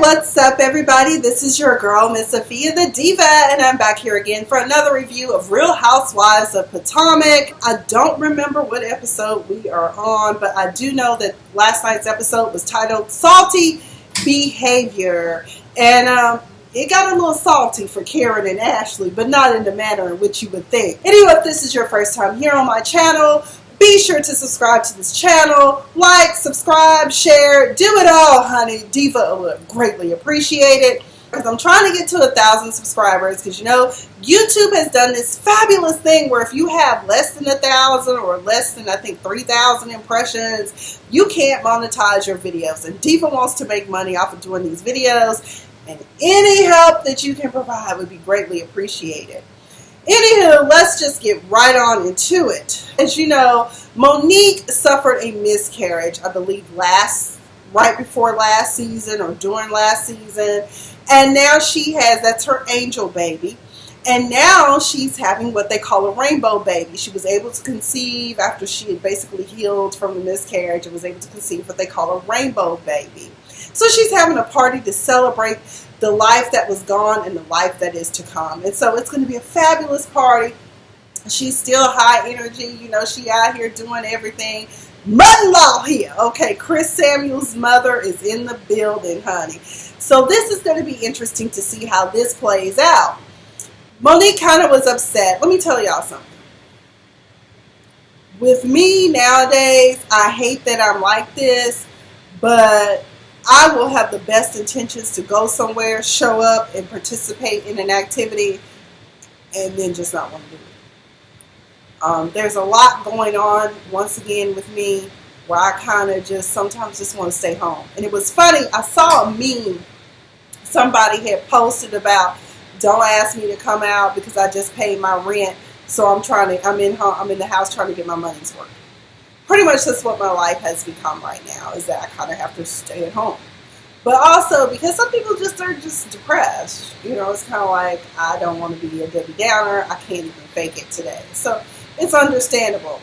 What's up, everybody? This is your girl, Miss Sophia the Diva, and I'm back here again for another review of Real Housewives of Potomac. I don't remember what episode we are on, but I do know that last night's episode was titled Salty Behavior, and it got a little salty for Karen and Ashley, but not in the manner in which you would think. Anyway, if this is your first time here on my channel, be sure to subscribe to this channel, like, subscribe, share, do it all, honey. Diva would greatly appreciate it. Because I'm trying to get to 1,000 subscribers. Because, you know, YouTube has done this fabulous thing where if you have less than 1,000 or less than, I think, 3,000 impressions, you can't monetize your videos. And Diva wants to make money off of doing these videos. And any help that you can provide would be greatly appreciated. Anywho, let's just get right on into it. As you know, Monique suffered a miscarriage, I believe right before last season or during last season. And now that's her angel baby. And now she's having what they call a rainbow baby. She was able to conceive after she had basically healed from the miscarriage and was able to conceive what they call a rainbow baby. So she's having a party to celebrate the life that was gone and the life that is to come. And so it's going to be a fabulous party. She's still high energy. You know, she out here doing everything. Mother-in-law here. Okay, Chris Samuel's mother is in the building, honey. So this is going to be interesting to see how this plays out. Monique kind of was upset. Let me tell y'all something. With me nowadays, I hate that I'm like this, but I will have the best intentions to go somewhere, show up, and participate in an activity, and then just not want to do it. There's a lot going on, once again, with me, where I kind of sometimes just want to stay home. And it was funny, I saw a meme somebody had posted about, don't ask me to come out because I just paid my rent, so I'm in the house trying to get my money's worth. Pretty much that's what my life has become right now, is that I kind of have to stay at home. But also because some people are just depressed. You know, it's kind of like, I don't want to be a Debbie Downer. I can't even fake it today. So it's understandable.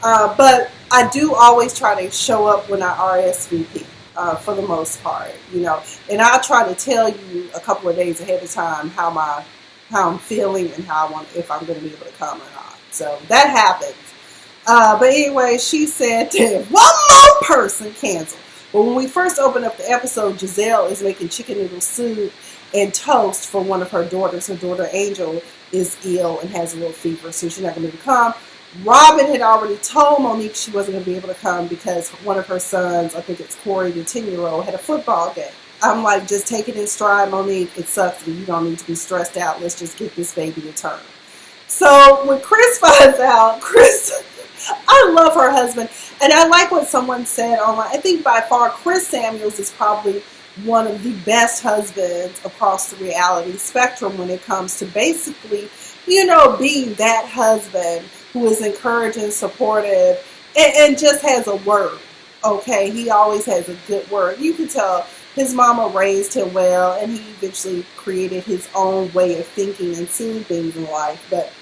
But I do always try to show up when I RSVP for the most part, you know. And I'll try to tell you a couple of days ahead of time how I'm feeling and if I'm going to be able to come or not. So that happens. But anyway, she said that one more person canceled. But when we first opened up the episode, Giselle is making chicken noodle soup and toast for one of her daughters. Her daughter Angel is ill and has a little fever, so she's not going to be able to come. Robyn had already told Monique she wasn't going to be able to come because one of her sons, I think it's Corey, the 10-year-old, had a football game. I'm like, just take it in stride, Monique. It sucks and you don't need to be stressed out. Let's just get this baby to term. So when Chris finds out, I love her husband, and I like what someone said online. I think by far Chris Samuels is probably one of the best husbands across the reality spectrum when it comes to basically, you know, being that husband who is encouraging, supportive, and just has a word. Okay, he always has a good word. You can tell his mama raised him well, and he eventually created his own way of thinking and seeing things in life. But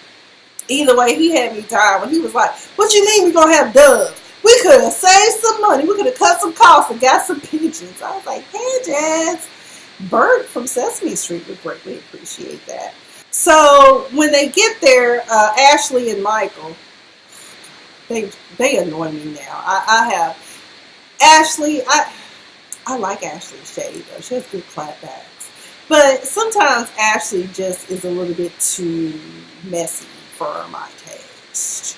either way, he had me dying when he was like, what you mean we're going to have doves? We could have saved some money. We could have cut some costs and got some pigeons. I was like, hey, Jazz. Bert from Sesame Street would greatly appreciate that. So when they get there, Ashley and Michael, they annoy me now. I have Ashley. I like Ashley's shade, though. She has good clapbacks. But sometimes Ashley just is a little bit too messy for my taste.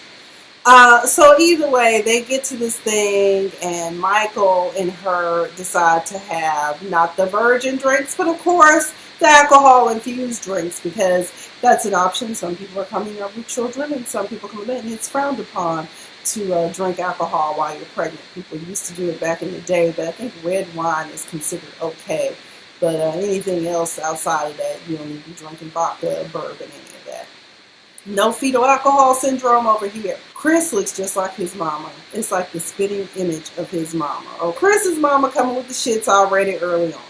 So either way, they get to this thing, and Michael and her decide to have not the virgin drinks, but of course the alcohol-infused drinks, because that's an option. Some people are coming up with children, and some people come in, and it's frowned upon to drink alcohol while you're pregnant. People used to do it back in the day, but I think red wine is considered okay. But anything else outside of that, you don't need to be drinking vodka, bourbon, any of that. No fetal alcohol syndrome over here. Chris looks just like his mama. It's like the spitting image of his mama. Oh, Chris's mama coming with the shits already early on.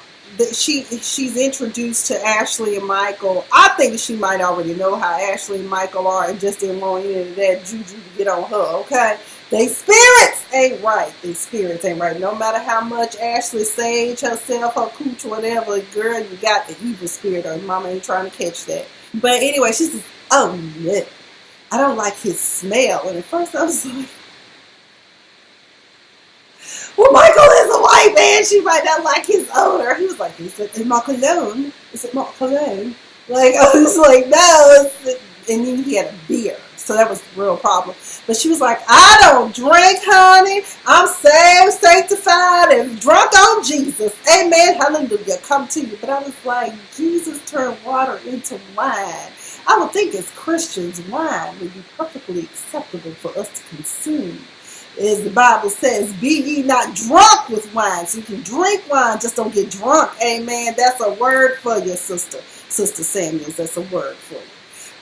She's introduced to Ashley and Michael. I think she might already know how Ashley and Michael are and just didn't want any of that juju to get on her, okay? They spirits ain't right. They spirits ain't right. No matter how much Ashley sage herself, her cooch, whatever, girl, you got the evil spirit. Or mama ain't trying to catch that. But anyway, she says, oh, no. I don't like his smell. And at first I was like, well, Michael is a white man. She might not like his odor. He was like, is it my cologne? Is it my cologne? Like, I was like, no. And then he had a beer. So that was the real problem. But she was like, I don't drink, honey. I'm saved, sanctified, and drunk on Jesus. Amen. Hallelujah. Come to you. But I was like, Jesus turned water into wine. I would think as Christians, wine would be perfectly acceptable for us to consume. As the Bible says, be ye not drunk with wine. So you can drink wine, just don't get drunk. Amen. That's a word for you, sister. Sister Samuels, that's a word for you.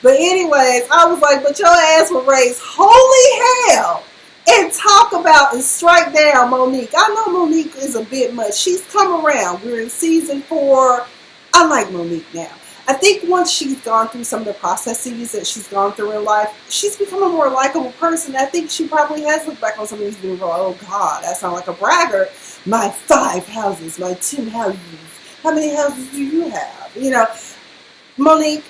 But anyways, I was like, but your ass will raise holy hell and talk about and strike down Monique. I know Monique is a bit much. She's come around. We're in season 4. I like Monique now. I think once she's gone through some of the processes that she's gone through in life, she's become a more likable person. I think she probably has looked back on some of these videos and go, oh God, I sound like a braggart. My 5 houses, my 10 houses. How many houses do you have? You know, Monique,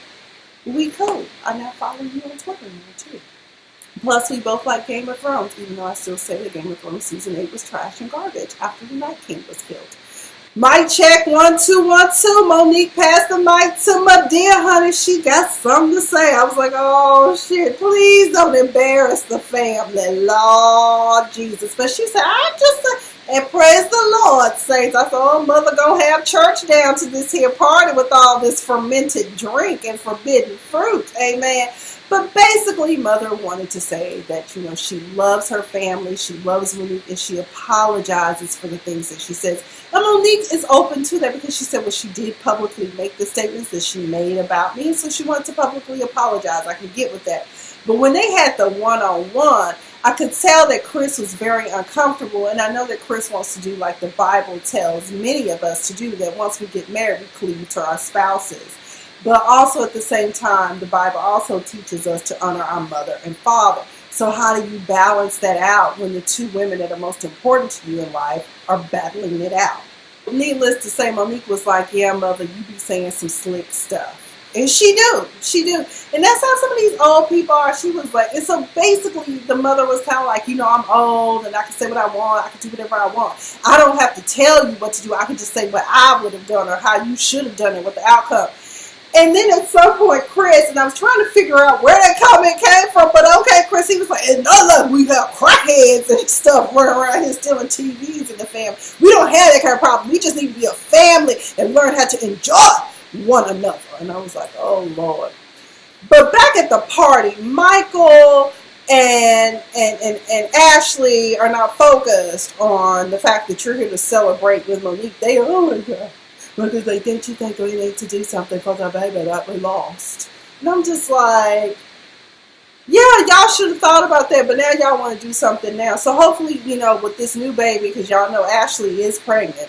we cool. I now follow you on Twitter now too. Plus, we both like Game of Thrones, even though I still say that Game of Thrones season 8 was trash and garbage after the Night King was killed. Mic check 1 2 1 2. Monique passed the mic to my dear honey. She got something to say. I was like, oh shit, please don't embarrass the family, Lord Jesus. But she said, I just and praise the Lord, saints. I thought, oh, mother gonna have church down to this here party with all this fermented drink and forbidden fruit. Amen. But basically, mother wanted to say that, you know, she loves her family, she loves Monique, and she apologizes for the things that she says. And Monique is open to that because she said, well, she did publicly make the statements that she made about me, so she wanted to publicly apologize. I could get with that. But when they had the one-on-one, I could tell that Chris was very uncomfortable, and I know that Chris wants to do like the Bible tells many of us to do, that once we get married, we cleave to our spouses. But also at the same time, the Bible also teaches us to honor our mother and father. So how do you balance that out when the 2 women that are most important to you in life are battling it out? Needless to say, Monique was like, yeah, mother, you be saying some slick stuff. And she do. And that's how some of these old people are. She was like, and so basically the mother was kind of like, you know, I'm old and I can say what I want. I can do whatever I want. I don't have to tell you what to do. I can just say what I would have done or how you should have done it, what the outcome. And then at some point, Chris, and I was trying to figure out where that comment came from, but okay, Chris, he was like, and none of we have crackheads and stuff running around here stealing TVs in the family. We don't have that kind of problem. We just need to be a family and learn how to enjoy one another. And I was like, oh, Lord. But back at the party, Michael and Ashley are not focused on the fact that you're here to celebrate with Monique. They are, oh my God. Because like, didn't you think we need to do something for the baby that we lost? And I'm just like, yeah, y'all should have thought about that, but now y'all want to do something now. So hopefully, you know, with this new baby, because y'all know Ashley is pregnant.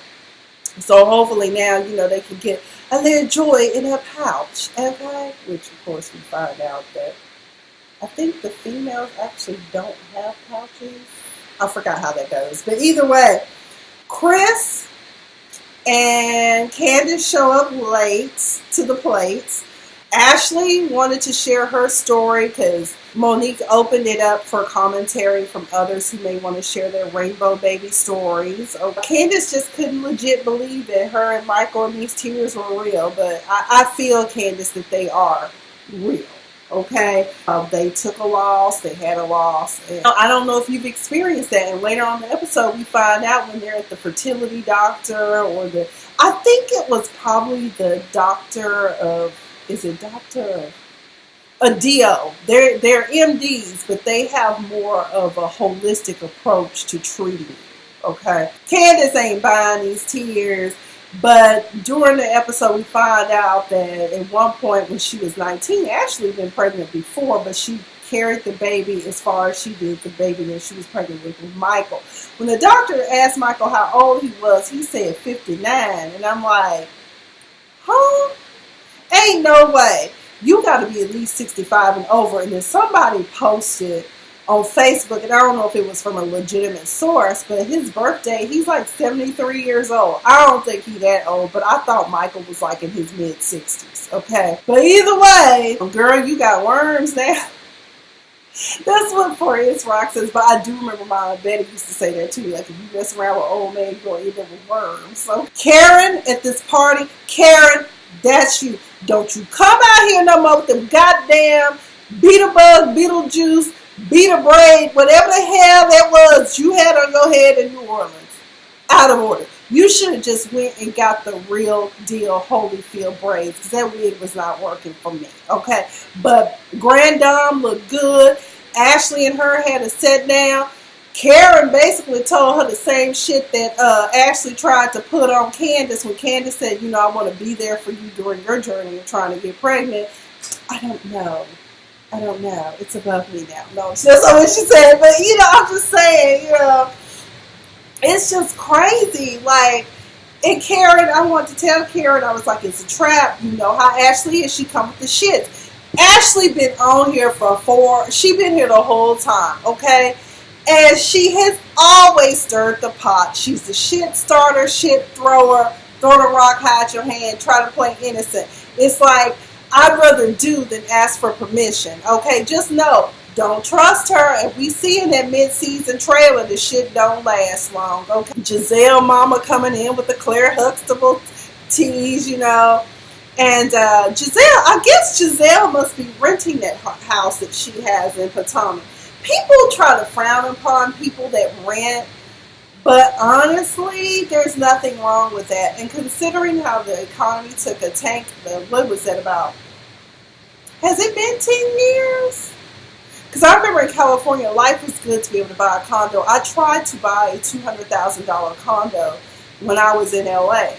So hopefully now, you know, they can get a little joy in her pouch. Okay? Which, of course, we find out that I think the females actually don't have pouches. I forgot how that goes. But either way, Chris and Candace show up late to the plates. Ashley wanted to share her story because Monique opened it up for commentary from others who may want to share their rainbow baby stories. Candace just couldn't legit believe that her and Michael and these tears were real, but I feel, Candace, that they are real. Okay, they took a loss, they had a loss, and I don't know if you've experienced that. And later on in the episode, we find out when they're at the fertility doctor, or I think it was probably the doctor of, is it doctor a DO? They're MDs, but they have more of a holistic approach to treating you. Okay, Candace ain't buying these tears. But during the episode, we find out that at one point when she was 19, Ashley had been pregnant before, but she carried the baby as far as she did the baby that she was pregnant with Michael. When the doctor asked Michael how old he was, he said 59. And I'm like, huh? Ain't no way. You got to be at least 65 and over. And then somebody posted on Facebook, and I don't know if it was from a legitimate source, but his birthday, he's like 73 years old. I don't think he's that old, but I thought Michael was like in his mid-60s, okay? But either way, girl, you got worms now. That's what 4S Rock says, but I do remember my Betty used to say that too. Like, if you mess around with old man, you're going to end up with worms. So, Karen at this party, Karen, that's you. Don't you come out here no more with them goddamn beat-a-bug, Beetlejuice, beat-a-braid, whatever the hell that was you had on your head in New Orleans. Out of order. You should have just went and got the real deal Holyfield braids, because that wig was not working for me, okay? But Grand Dame looked good. Ashley and her had a sit down. Karen basically told her the same shit that Ashley tried to put on Candace when Candace said, you know, I want to be there for you during your journey of trying to get pregnant. I don't know. It's above me now. No, that's not what she said. But, you know, I'm just saying, you know, it's just crazy. Like, and Karen, I wanted to tell Karen, I was like, it's a trap. You know how Ashley is. She come with the shit. Ashley been on here she been here the whole time, okay? And she has always stirred the pot. She's the shit starter, shit thrower, throw the rock, hide your hand, try to play innocent. It's like, I'd rather do than ask for permission, okay? Just know, don't trust her. And we see in that mid-season trailer, the shit don't last long, okay? Giselle mama coming in with the Claire Huxtable tease, you know. And Giselle, I guess Giselle must be renting that house that she has in Potomac. People try to frown upon people that rent, but honestly, there's nothing wrong with that. And considering how the economy took a tank, what was that about? Has it been 10 years? Because I remember in California, life was good to be able to buy a condo. I tried to buy a $200,000 condo when I was in LA.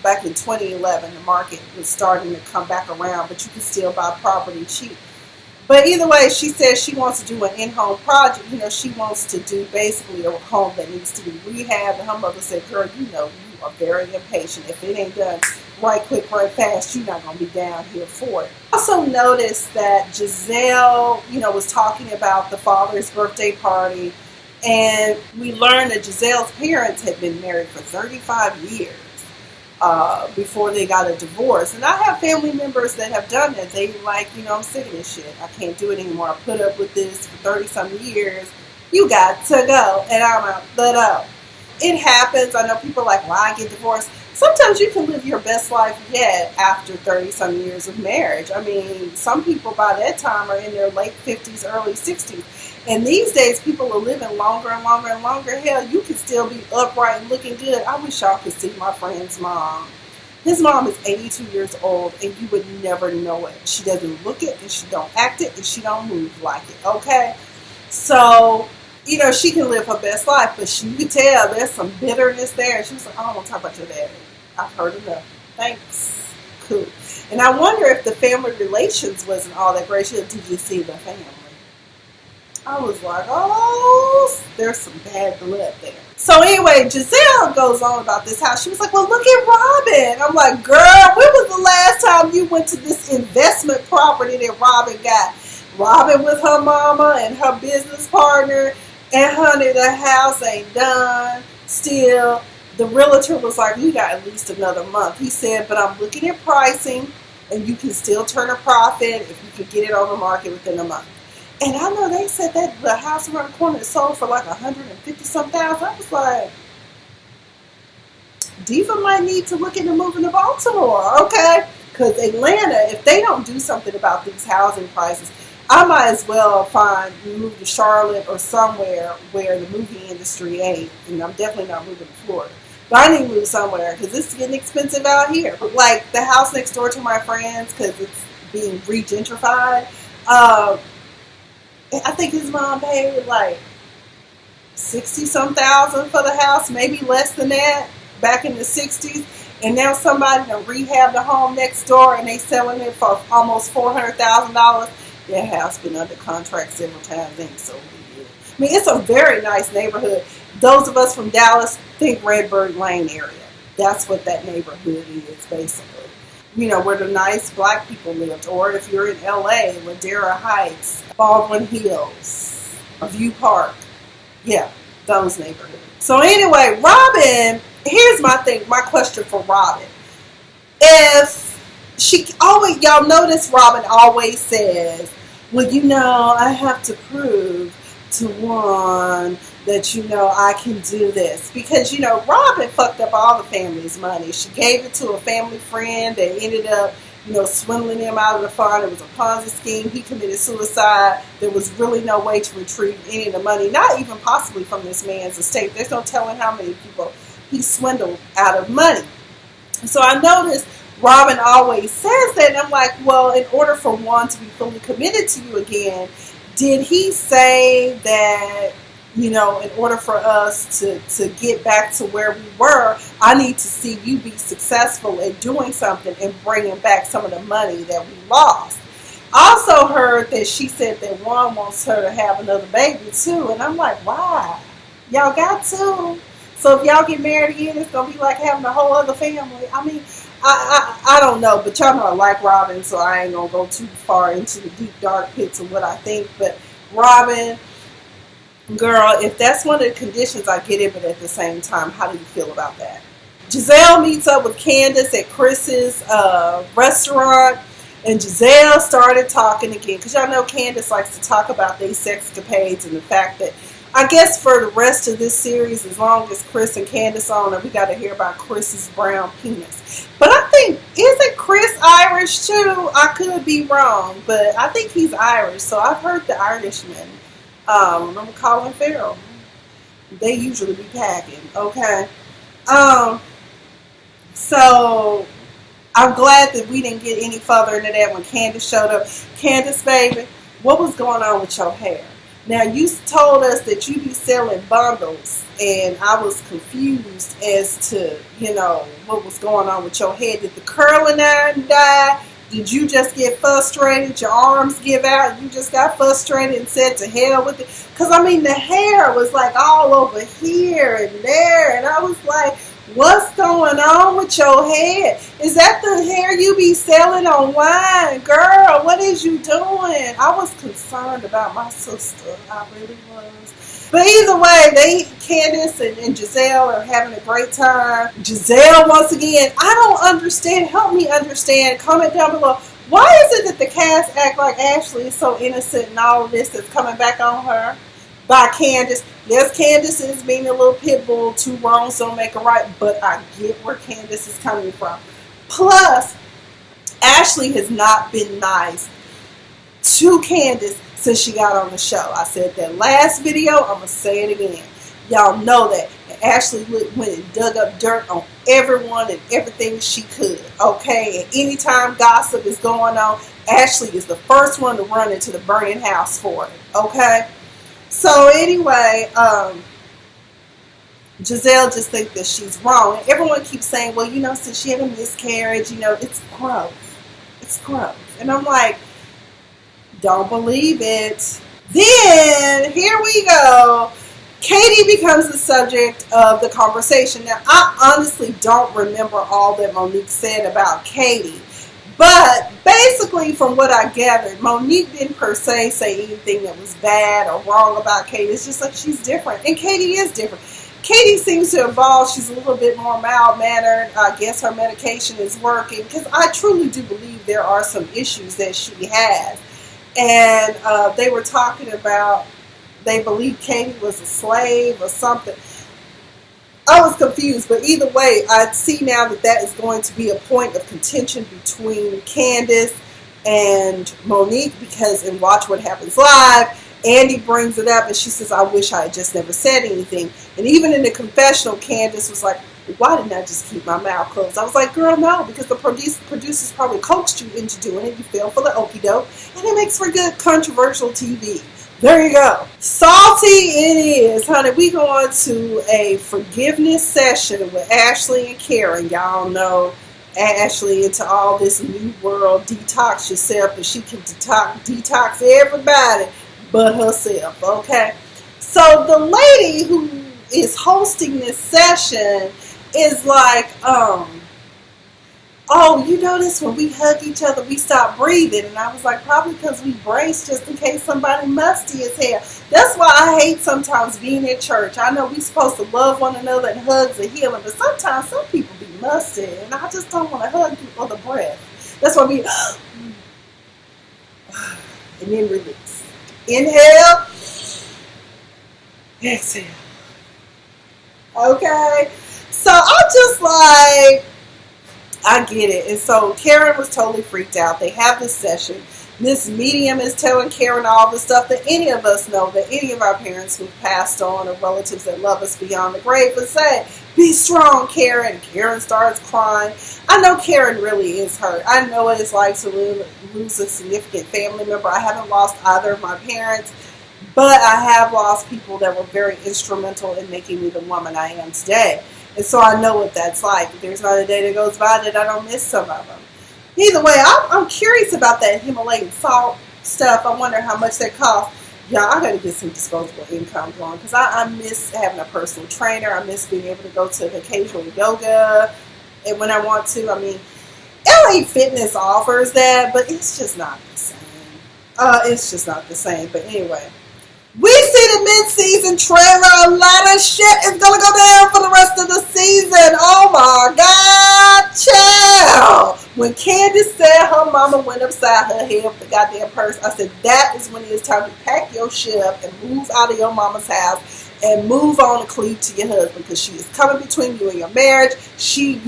Back in 2011, the market was starting to come back around, but you could still buy property cheap. But either way, she says she wants to do an in-home project. You know, she wants to do basically a home that needs to be rehabbed. And her mother said, girl, you know, you are very impatient. If it ain't done right quick, right fast, you're not going to be down here for it. I also noticed that Giselle, you know, was talking about the father's birthday party. And we learned that Giselle's parents had been married for 35 years before they got a divorce. And I have family members that have done that. They like, you know, I'm sick of this shit. I can't do it anymore. I put up with this for 30-some years. You got to go. And I'm out. Let up. It happens. I know people are like, why get divorced? Sometimes you can live your best life yet after 30-some years of marriage. I mean, some people by that time are in their late 50s, early 60s. And these days, people are living longer and longer and longer. Hell, you can still be upright and looking good. I wish y'all could see my friend's mom. His mom is 82 years old, and you would never know it. She doesn't look it, and she don't act it, and she don't move like it, okay? So, you know, she can live her best life, but you can tell there's some bitterness there. And she was like, I don't want to talk about your daddy. I've heard enough. Thanks. Cool. And I wonder if the family relations wasn't all that great. She said, did you see the family? I was like, oh, there's some bad blood there. So anyway, Giselle goes on about this house. She was like, well, look at Robyn. I'm like, girl, when was the last time you went to this investment property that Robyn got? Robyn with her mama and her business partner. And honey, the house ain't done still. The realtor was like, we got at least another month. He said, but I'm looking at pricing, and you can still turn a profit if you could get it on the market within a month. And I know they said that the house around the corner sold for like $150,000. I was like, Diva might need to look into moving to Baltimore, okay? Because Atlanta, if they don't do something about these housing prices, I might as well move to Charlotte or somewhere where the movie industry ain't. And I'm definitely not moving to Florida. But I need to move somewhere because it's getting expensive out here. Like the house next door to my friends, because it's being re-gentrified. I think his mom paid like $60-some thousand for the house, maybe less than that, back in the 60s. And now somebody done rehabbed the home next door and they selling it for almost $400,000. That house been under contract several times. Ain't so good. I mean, it's a very nice neighborhood. Those of us from Dallas think Redbird Lane area. That's what that neighborhood is, basically. where the nice black people lived, or if you're in LA, Ladera Heights, Baldwin Hills, View Park, yeah, those neighborhoods. So anyway, Robyn, here's my question for Robyn. If she always, y'all notice Robyn always says, well, I have to prove to Juan that, I can do this. Because, Robyn fucked up all the family's money. She gave it to a family friend that ended up, swindling him out of the fund. It was a Ponzi scheme. He committed suicide. There was really no way to retrieve any of the money, not even possibly from this man's estate. There's no telling how many people he swindled out of money. So I noticed Robyn always says that, and I'm like, well, in order for Juan to be fully committed to you again, did he say that, in order for us to get back to where we were, I need to see you be successful at doing something and bringing back some of the money that we lost? I also heard that she said that Juan wants her to have another baby too, and I'm like, why? Y'all got to. So if y'all get married again, it's going to be like having a whole other family. I mean, I don't know, but y'all know I like Robyn, so I ain't going to go too far into the deep, dark pits of what I think. But Robyn, girl, if that's one of the conditions, I get it, but at the same time, how do you feel about that? Giselle meets up with Candace at Chris's restaurant, and Giselle started talking again, because y'all know Candace likes to talk about these sexcapades and the fact that, I guess for the rest of this series, as long as Chris and Candace on it, we got to hear about Chris's brown penis. But I think, isn't Chris Irish too? I could be wrong, but I think he's Irish. So I've heard the Irishmen. Remember Colin Farrell? They usually be packing, okay? So I'm glad that we didn't get any further into that when Candace showed up. Candace, baby, what was going on with your hair? Now, you told us that you be selling bundles, and I was confused as to, what was going on with your hair. Did the curling iron die? Did you just get frustrated? Your arms give out? You just got frustrated and said to hell with it? Because, the hair was like all over here and there, and I was like, what's going on with your hair? Is that the hair you be selling online? Girl, what is you doing? I was concerned about my sister. I really was. But either way, Candace and Giselle are having a great time. Giselle, once again, I don't understand. Help me understand. Comment down below. Why is it that the cast act like Ashley is so innocent and all of this is coming back on her by Candace? Yes, Candace is being a little pit bull. Two wrongs don't make a right, but I get where Candace is coming from. Plus, Ashley has not been nice to Candace since she got on the show. I said that last video, I'm going to say it again. Y'all know that. And Ashley went and dug up dirt on everyone and everything she could, okay? And anytime gossip is going on, Ashley is the first one to run into the burning house for it, okay? So anyway, Giselle just thinks that she's wrong. And everyone keeps saying, well, since she had a miscarriage, it's growth. It's growth. And I'm like, don't believe it. Then, here we go. Katie becomes the subject of the conversation. Now, I honestly don't remember all that Monique said about Katie. But basically, from what I gathered, Monique didn't per se say anything that was bad or wrong about Katie. It's just like she's different. And Katie is different. Katie seems to evolve. She's a little bit more mild-mannered. I guess her medication is working. Because I truly do believe there are some issues that she has. And they were talking about, they believe Katie was a slave or something. I was confused, but either way, I see now that is going to be a point of contention between Candace and Monique, because in Watch What Happens Live, Andy brings it up and she says, I wish I had just never said anything. And even in the confessional, Candace was like, why didn't I just keep my mouth closed? I was like, girl, no, because the producers probably coaxed you into doing it. You fell for the okie doke, and it makes for good controversial TV. There you go. Salty it is, honey. We going to a forgiveness session with Ashley and Karen. Y'all know Ashley into all this new world, detox yourself, and she can detox everybody but herself, okay? So the lady who is hosting this session is like, oh, you notice when we hug each other, we stop breathing. And I was like, probably because we brace just in case somebody musty as hell. That's why I hate sometimes being in church. I know we're supposed to love one another and hugs and healing, but sometimes some people be musty, and I just don't want to hug you for the breath. That's why we, and then release. Inhale, exhale. Okay? So I'm just like, I get it. And so Karen was totally freaked out. They have this session. This medium is telling Karen all the stuff that any of us know, that any of our parents who've passed on or relatives that love us beyond the grave would say. Be strong, Karen. Karen starts crying. I know Karen really is hurt. I know what it's like to lose a significant family member. I haven't lost either of my parents, but I have lost people that were very instrumental in making me the woman I am today. And so I know what that's like. There's not a day that goes by that I don't miss some of them. Either way, I'm curious about that Himalayan salt stuff. I wonder how much that costs. Y'all, I got to get some disposable income going because I miss having a personal trainer. I miss being able to go to occasional yoga and when I want to. I mean, LA Fitness offers that, but it's just not the same. It's just not the same. But anyway. We see the mid-season trailer. A lot of shit is going to go down for the rest of the season. Oh, my God. Chill. When Candace said her mama went upside her head with the goddamn purse, I said, that is when it is time to pack your shit up and move out of your mama's house and move on and cleave to your husband because she is coming between you and your marriage. You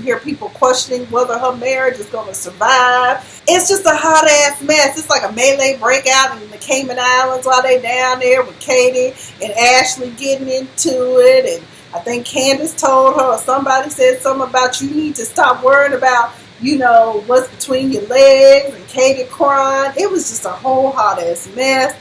hear people questioning whether her marriage is going to survive. It's just a hot ass mess. It's like a melee breakout in the Cayman Islands while they down there with Katie and Ashley getting into it. And I think Candace told her or somebody said something about you need to stop worrying about, what's between your legs, and Katie crying. It was just a whole hot ass mess.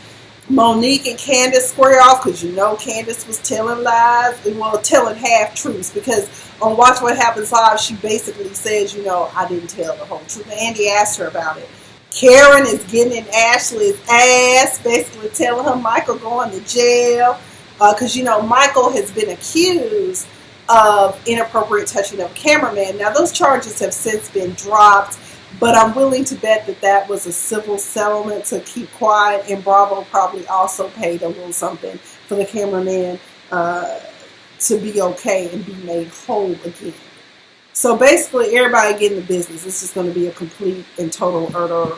Monique and Candace square off because Candace was telling lies, telling half truths because on Watch What Happens Live, she basically says, I didn't tell the whole truth. And Andy asked her about it. Karen is getting in Ashley's ass, basically telling her Michael going to jail because, Michael has been accused of inappropriate touching of a cameraman. Now, those charges have since been dropped. But I'm willing to bet that was a civil settlement to keep quiet, and Bravo probably also paid a little something for the cameraman to be okay and be made whole again. So basically, everybody getting the business. This is going to be a complete and total utter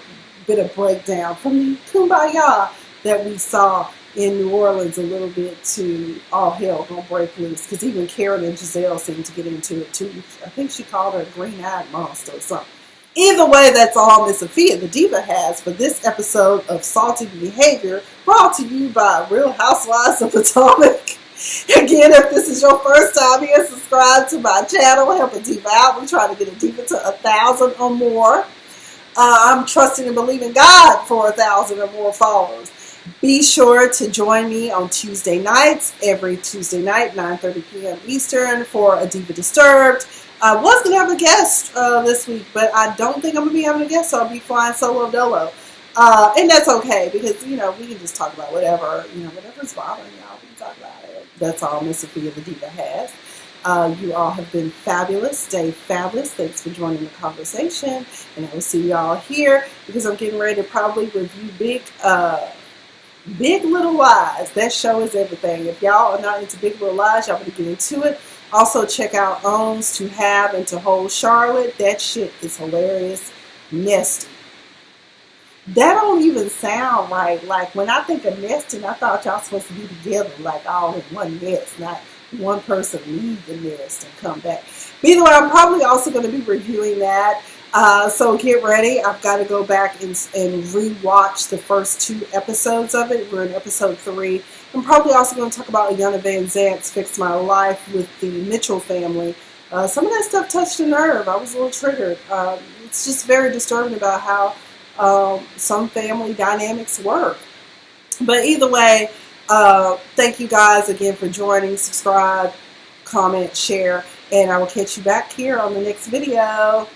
bit of breakdown from the kumba-ya that we saw in New Orleans a little bit to all hell gonna break loose. Because even Karen and Giselle seemed to get into it too. I think she called her a green-eyed monster or something. Either way, that's all Miss Sophia the Diva has for this episode of Salty Behavior, brought to you by Real Housewives of Potomac. Again, if this is your first time here, subscribe to my channel, help a diva out. We're trying to get a diva to 1,000 or more. I'm trusting and believing God for 1,000 or more followers. Be sure to join me on Tuesday nights, every Tuesday night, 9:30 p.m. Eastern, for A Diva Disturbed. I was going to have a guest this week, but I don't think I'm going to be having a guest, so I'll be flying solo dolo. And that's okay, because, we can just talk about whatever, whatever's bothering y'all, we can talk about it. That's all Miss Sophia the Diva has. You all have been fabulous. Stay fabulous. Thanks for joining the conversation. And I will see y'all here, because I'm getting ready to probably review Big Little Lies. That show is everything. If y'all are not into Big Little Lies, y'all better get into it. Also, check out Owns, To Have, and To Hold Charlotte. That shit is hilarious. Nesty. That don't even sound right. Like, when I think of nesting, I thought y'all supposed to be together, like all in one nest, not one person leave the nest and come back. But either way, I'm probably also going to be reviewing that. So get ready. I've got to go back and rewatch the first 2 episodes of it. We're in episode 3. I'm probably also going to talk about Ayanna Van Zant's Fix My Life with the Mitchell family. Some of that stuff touched a nerve. I was a little triggered. It's just very disturbing about how some family dynamics work. But either way, thank you guys again for joining. Subscribe, comment, share, and I will catch you back here on the next video.